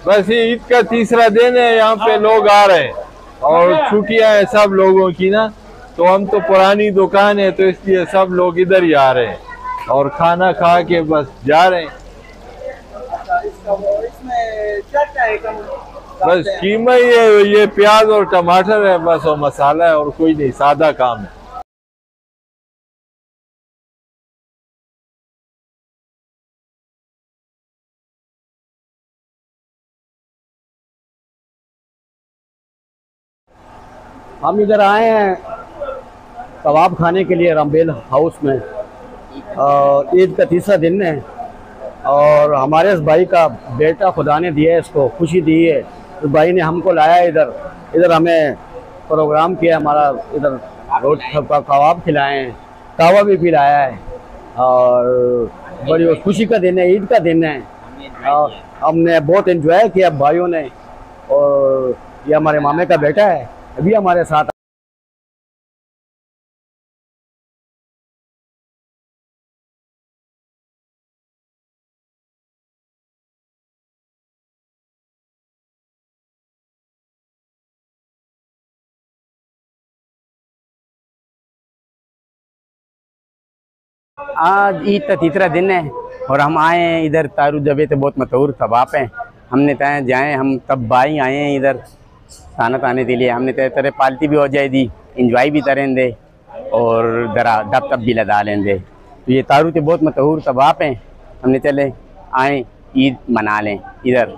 बस ये ईद का तीसरा दिन है, यहाँ पे लोग आ रहे हैं और छुट्टियां हैं सब लोगों की ना, तो हम तो पुरानी दुकान है तो इसलिए सब लोग इधर ही आ रहे हैं और खाना खा के बस जा रहे हैं। बस कीमा ही है, ये प्याज और टमाटर है बस, और मसाला है और कोई नहीं, सादा काम है। हम इधर आए हैं कबाब खाने के लिए रंबेल हाउस में। ईद का तीसरा दिन है और हमारे इस भाई का बेटा खुदा ने दिया है, इसको खुशी दी है, तो भाई ने हमको लाया इधर हमें प्रोग्राम किया, हमारा इधर रोट कबाब खिलाए हैं, कावा भी पिलाया है और बड़ी खुशी का दिन है, ईद का दिन है। हमने बहुत एंजॉय किया भाइयों ने, और ये हमारे मामे का बेटा है अभी हमारे साथ। आज ईद का तीसरा दिन है और हम आए हैं इधर तारू जबे तो बहुत मशहूर कबाब हैं, हमने तय जाएँ, हम तब भाई आए हैं इधर खाना खाने के लिए। हमने तय तरह पार्टी भी हो जाएगी, इंजॉय भी करें दे और जरा डब तब भी लगा लें दे। तो ये तारू के बहुत मशहूर कबाब हैं, हमने चले आए ईद मना लें इधर।